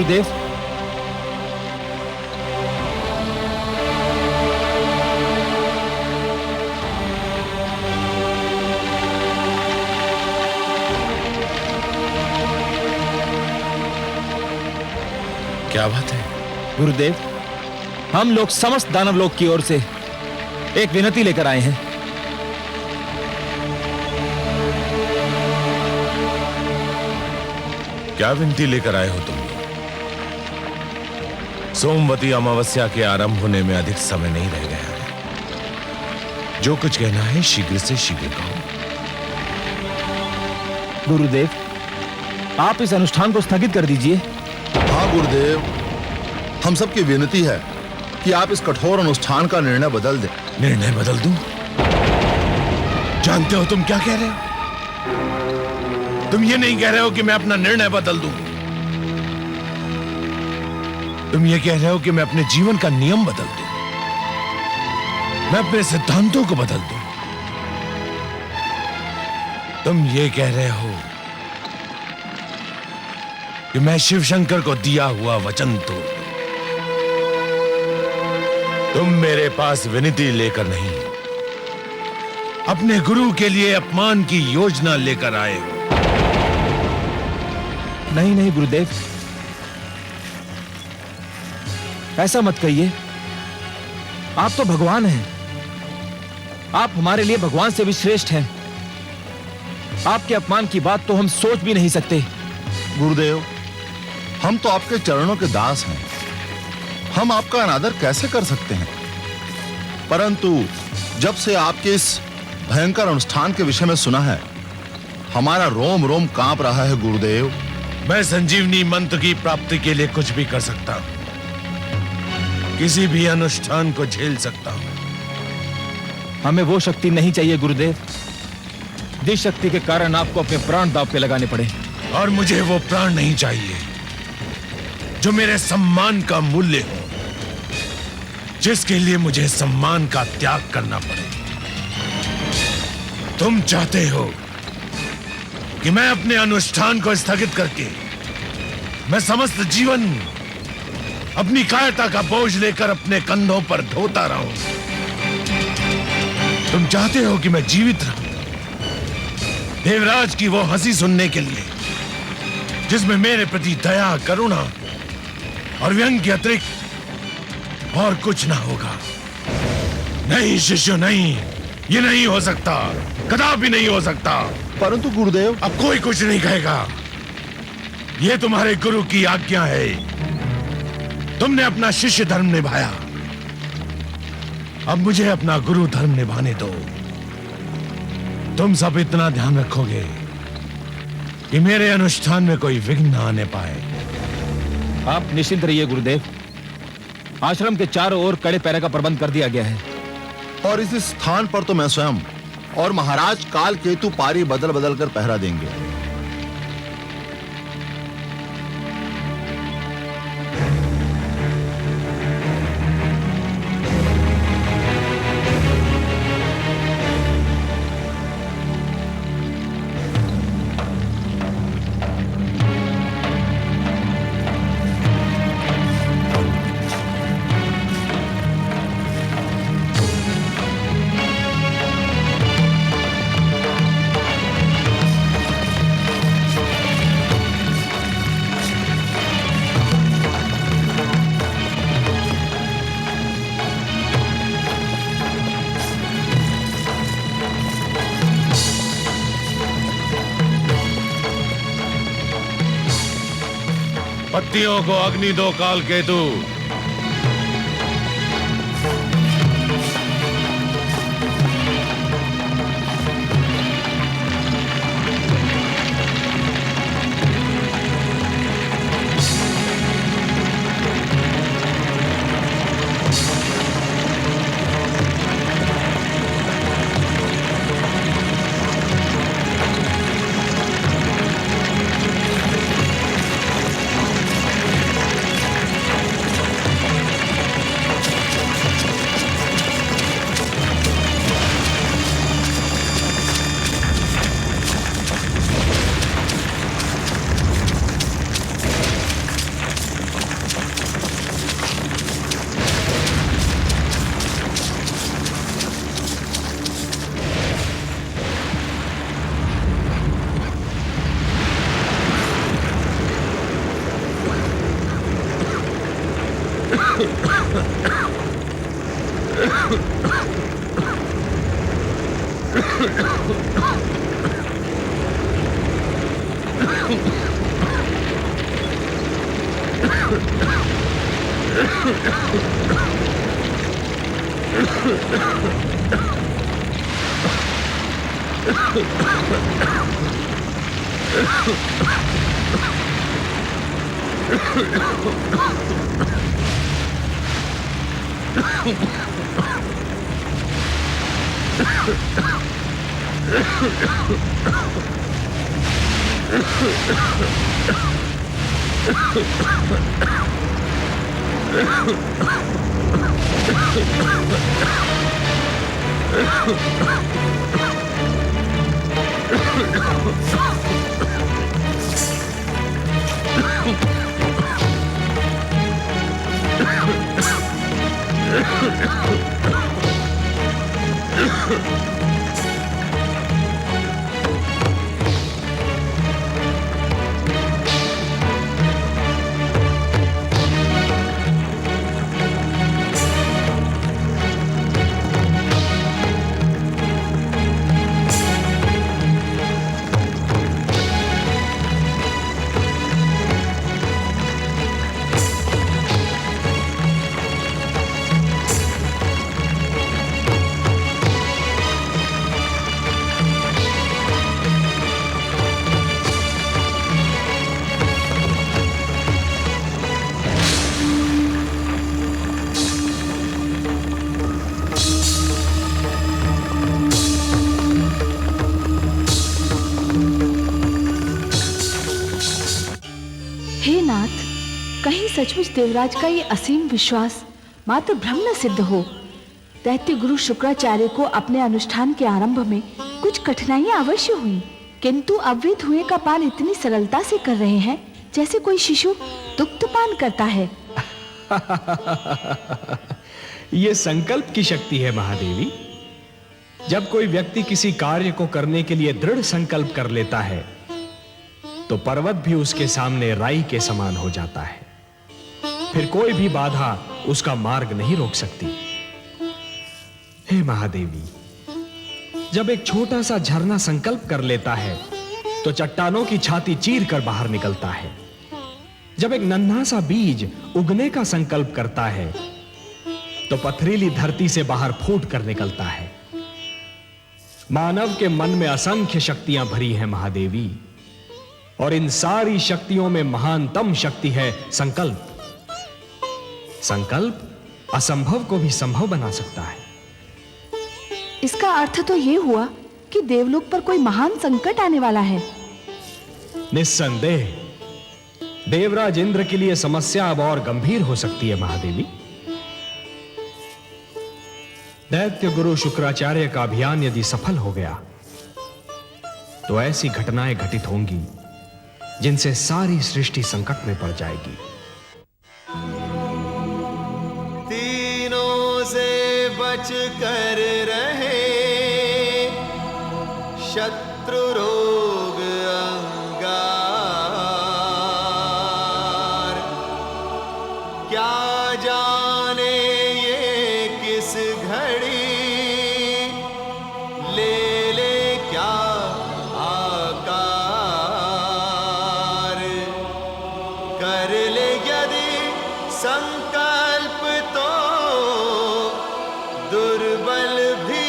गुरुदेव। क्या बात है? गुरुदेव, हम लोग समस्त दानव लोक की ओर से एक विनती लेकर आए हैं। क्या विनती लेकर आए हो तुम? सोमवती अमावस्या के आरंभ होने में अधिक समय नहीं रह गया है। जो कुछ कहना है शीघ्र से शीघ्र कहो। गुरुदेव, आप इस अनुष्ठान को स्थगित कर दीजिए। हाँ गुरुदेव, हम सबकी विनती है कि आप इस कठोर अनुष्ठान का निर्णय बदल दें। निर्णय बदल दूं? जानते हो तुम क्या कह रहे हो? तुम ये नहीं कह रहे हो कि मैं अपना निर्णय बदल दूं। तुम ये कह रहे हो कि मैं अपने जीवन का नियम बदल दूं, मैं अपने सिद्धांतों को बदल दूं। तुम ये कह रहे हो कि मैं शिव शंकर को दिया हुआ वचन तोड़ दूं। तुम मेरे पास विनती लेकर नहीं, अपने गुरु के लिए अपमान की योजना लेकर आए हो। नहीं नहीं गुरुदेव, ऐसा मत कहिए। आप तो भगवान हैं। आप हमारे लिए भगवान से भी श्रेष्ठ हैं। आपके अपमान की बात तो हम सोच भी नहीं सकते। गुरुदेव, हम तो आपके चरणों के दास हैं। हम आपका अनादर कैसे कर सकते हैं? परंतु जब से आपके इस भयंकर अनुष्ठान के विषय में सुना है, हमारा रोम रोम कांप रहा है गुरुदेव। मैं संजीवनी मंत्र की प्राप्ति के लिए कुछ भी कर सकता हूं, किसी भी अनुष्ठान को झेल सकता हूं। हमें वो शक्ति नहीं चाहिए गुरुदेव, जिस शक्ति के कारण आपको अपने प्राण दांव पे लगाने पड़े। और मुझे वो प्राण नहीं चाहिए जो मेरे सम्मान का मूल्य हो, जिसके लिए मुझे सम्मान का त्याग करना पड़े। तुम चाहते हो कि मैं अपने अनुष्ठान को स्थगित करके मैं समस्त जीवन अपनी कायरता का बोझ लेकर अपने कंधों पर ढोता रहूं। तुम चाहते हो कि मैं जीवित रहूं, देवराज की वो हंसी सुनने के लिए जिसमें मेरे प्रति दया, करुणा और व्यंग के अतिरिक्त और कुछ ना होगा। नहीं शिष्य, नहीं, ये नहीं हो सकता, कदापि नहीं हो सकता। परंतु गुरुदेव, अब कोई कुछ नहीं कहेगा। यह तुम्हारे गुरु की आज्ञा है। तुमने अपना शिष्य धर्म निभाया, अब मुझे अपना गुरु धर्म निभाने दो। तुम सब इतना ध्यान रखोगे कि मेरे अनुष्ठान में कोई विघ्न न आने पाए। आप निश्चिंत रहिए गुरुदेव, आश्रम के चारों ओर कड़े पहरे का प्रबंध कर दिया गया है। और इस स्थान पर तो मैं स्वयं और महाराज काल केतु पारी बदल बदल कर पहरा देंगे। पत्तियों को अग्नि दो काल केतु। हे नाथ, कहीं सचमुच देवराज का ये असीम विश्वास मात्र भ्रम न सिद्ध हो। दैत्य गुरु शुक्राचार्य को अपने अनुष्ठान के आरंभ में कुछ कठिनाइयां अवश्य हुई, किंतु अब वे धुएं का पान इतनी सरलता से कर रहे हैं जैसे कोई शिशु दुग्ध पान करता है। ये संकल्प की शक्ति है महादेवी। जब कोई व्यक्ति किसी कार्य को करने के लिए दृढ़ संकल्प कर लेता है तो पर्वत भी उसके सामने राई के समान हो जाता है। फिर कोई भी बाधा उसका मार्ग नहीं रोक सकती। हे महादेवी, जब एक छोटा सा झरना संकल्प कर लेता है तो चट्टानों की छाती चीर कर बाहर निकलता है। जब एक नन्हा सा बीज उगने का संकल्प करता है तो पथरीली धरती से बाहर फूट कर निकलता है। मानव के मन में असंख्य शक्तियां भरी हैं महादेवी, और इन सारी शक्तियों में महानतम शक्ति है संकल्प। संकल्प असंभव को भी संभव बना सकता है। इसका अर्थ तो ये हुआ कि देवलोक पर कोई महान संकट आने वाला है। निस्संदेह देवराज इंद्र के लिए समस्या अब और गंभीर हो सकती है महादेवी। दैत्य गुरु शुक्राचार्य का अभियान यदि सफल हो गया तो ऐसी घटनाएं घटित होंगी जिनसे सारी सृष्टि संकट में पड़ जाएगी। तीनों से बच कर रहे, शत्रु रोग अंगार, क्या जाने ये किस घड़ी ले ले क्या कर ले यदि संकल्प तो दुर्बल भी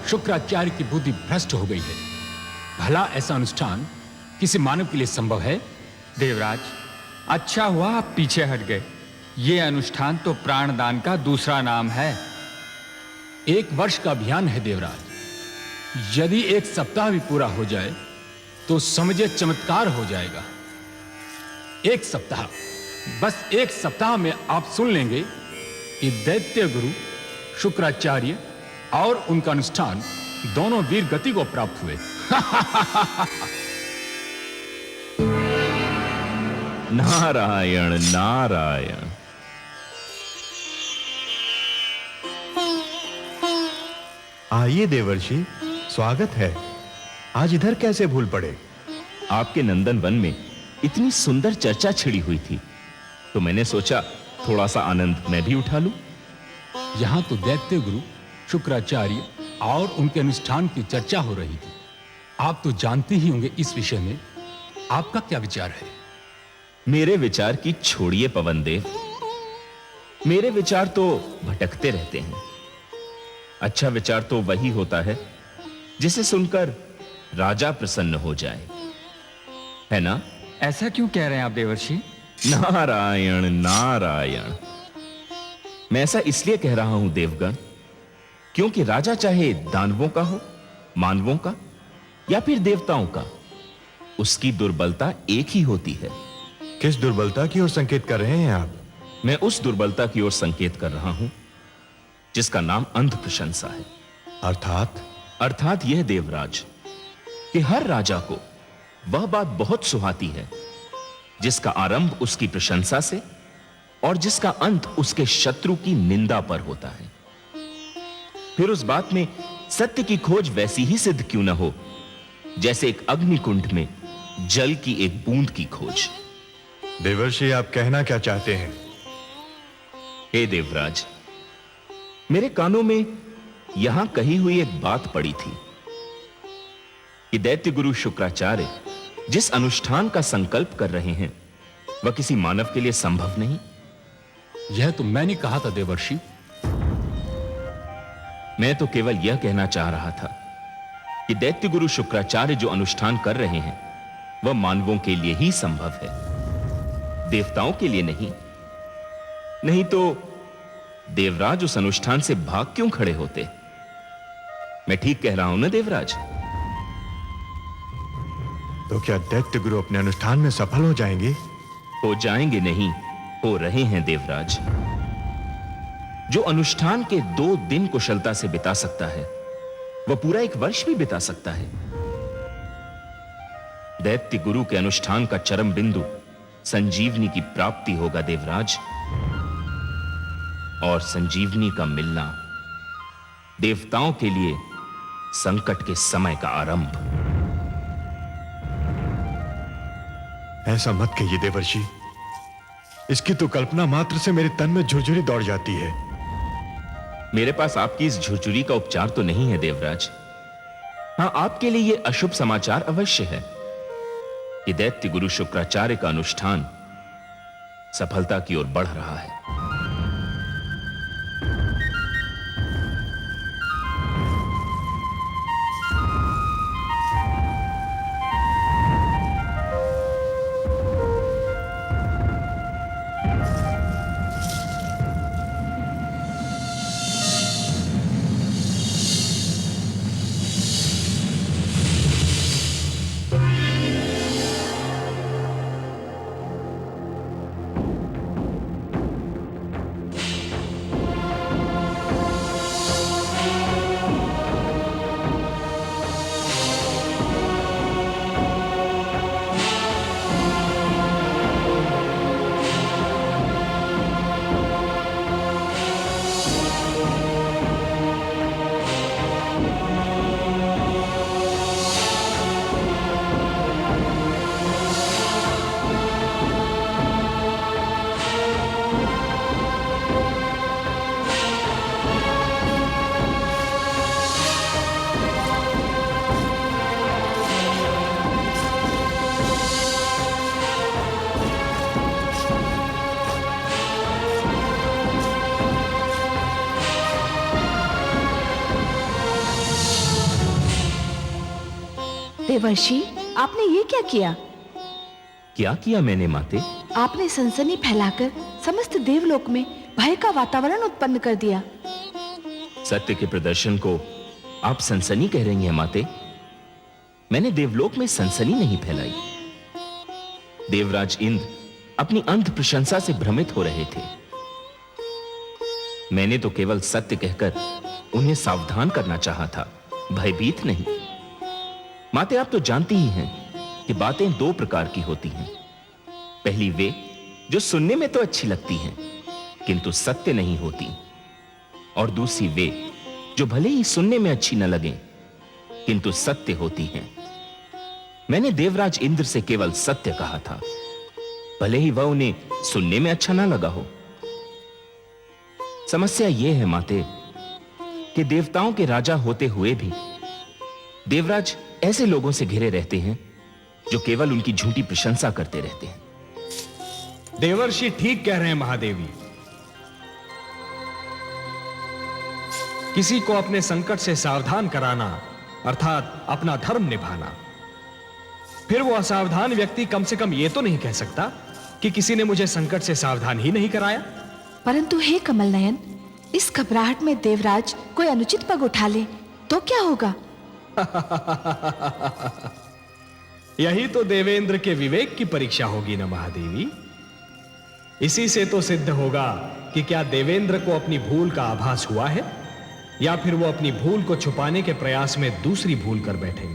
शुक्राचार्य की बुद्धि भ्रष्ट हो गई है। भला ऐसा अनुष्ठान किसी मानव के लिए संभव है? देवराज, अच्छा हुआ आप पीछे हट गए। ये अनुष्ठान तो प्राणदान का दूसरा नाम है। 1 वर्ष का अभियान है देवराज। यदि 1 सप्ताह भी पूरा हो जाए तो समझे चमत्कार हो जाएगा। 1 सप्ताह, बस 1 सप्ताह में आप सुन लेंगे कि दैत्य गुरु शुक्राचार्य और उनका अनुष्ठान दोनों वीर गति को प्राप्त हुए। नारायण नारायण। आइए देवर्षि, स्वागत है। आज इधर कैसे भूल पड़े? आपके नंदन वन में इतनी सुंदर चर्चा छिड़ी हुई थी तो मैंने सोचा थोड़ा सा आनंद मैं भी उठा लूं। यहां तो दैत्य गुरु शुक्राचार्य और उनके अनुष्ठान की चर्चा हो रही थी। आप तो जानते ही होंगे इस विषय में आपका क्या विचार है? मेरे विचार की छोड़िए पवन देव, मेरे विचार तो भटकते रहते हैं। अच्छा विचार तो वही होता है जिसे सुनकर राजा प्रसन्न हो जाए, है ना? ऐसा क्यों कह रहे हैं आप देवर्षि? नारायण नारायण। मैं ऐसा इसलिए कह रहा हूं देवगण, क्योंकि राजा चाहे दानवों का हो, मानवों का या फिर देवताओं का, उसकी दुर्बलता एक ही होती है। किस दुर्बलता की ओर संकेत कर रहे हैं आप? मैं उस दुर्बलता की ओर संकेत कर रहा हूं जिसका नाम अंध प्रशंसा है। अर्थात यह देवराज कि हर राजा को वह बात बहुत सुहाती है जिसका आरंभ उसकी प्रशंसा से और जिसका अंत उसके शत्रु की निंदा पर होता है। फिर उस बात में सत्य की खोज वैसी ही सिद्ध क्यों न हो जैसे एक अग्निकुंड में जल की एक बूंद की खोज। देवर्षि, आप कहना क्या चाहते हैं? हे देवराज, मेरे कानों में यहां कही हुई एक बात पड़ी थी कि दैत्य गुरु शुक्राचार्य जिस अनुष्ठान का संकल्प कर रहे हैं वह किसी मानव के लिए संभव नहीं। यह तो मैंने कहा था देवर्षि। मैं तो केवल यह कहना चाह रहा था कि दैत्य गुरु शुक्राचार्य जो अनुष्ठान कर रहे हैं वह मानवों के लिए ही संभव है, देवताओं के लिए नहीं। नहीं तो देवराज उस अनुष्ठान से भाग क्यों खड़े होते? मैं ठीक कह रहा हूं ना देवराज? तो क्या दैत्य गुरु अपने अनुष्ठान में सफल हो जाएंगे? हो जाएंगे नहीं, हो रहे हैं देवराज। जो अनुष्ठान के 2 दिन कुशलता से बिता सकता है वह पूरा 1 वर्ष भी बिता सकता है। दैत्य गुरु के अनुष्ठान का चरम बिंदु संजीवनी की प्राप्ति होगा देवराज, और संजीवनी का मिलना देवताओं के लिए संकट के समय का आरंभ। ऐसा मत कहिए देवर्षि, इसकी तो कल्पना मात्र से मेरे तन में झुरझुरी दौड़ जाती है। मेरे पास आपकी इस झुरझुरी का उपचार तो नहीं है देवराज। हां, आपके लिए यह अशुभ समाचार अवश्य है कि दैत्य गुरु शुक्राचार्य का अनुष्ठान सफलता की ओर बढ़ रहा है। देवर्षि, आपने ये क्या किया? क्या किया मैंने माते? आपने सनसनी फैलाकर समस्त देवलोक में भय का वातावरण उत्पन्न कर दिया। सत्य के प्रदर्शन को आप सनसनी कह रही हैं माते? मैंने देवलोक में सनसनी नहीं फैलाई। देवराज इंद्र अपनी अंध प्रशंसा से भ्रमित हो रहे थे। मैंने तो केवल सत्य कहकर उन्हें सावधान करना चाहा था, भयभीत नहीं। माते, आप तो जानती ही हैं कि बातें दो प्रकार की होती हैं। पहली वे जो सुनने में तो अच्छी लगती हैं किंतु सत्य नहीं होती, और दूसरी वे जो भले ही सुनने में अच्छी न लगें किंतु सत्य होती हैं। मैंने देवराज इंद्र से केवल सत्य कहा था, भले ही वह उन्हें सुनने में अच्छा ना लगा हो। समस्या यह है माते कि देवताओं के राजा होते हुए भी देवराज ऐसे लोगों से घिरे रहते हैं जो केवल उनकी झूठी प्रशंसा करते रहते हैं। देवर्षि ठीक कह रहे हैं महादेवी। किसी को अपने संकट से सावधान कराना अर्थात अपना धर्म निभाना, फिर वो असावधान व्यक्ति कम से कम ये तो नहीं कह सकता कि किसी ने मुझे संकट से सावधान ही नहीं कराया। परंतु हे कमल नयन, इस घबराहट में देवराज कोई अनुचित पग उठा ले तो क्या होगा? यही तो देवेंद्र के विवेक की परीक्षा होगी ना महादेवी। इसी से तो सिद्ध होगा कि क्या देवेंद्र को अपनी भूल का आभास हुआ है या फिर वो अपनी भूल को छुपाने के प्रयास में दूसरी भूल कर बैठेंगे।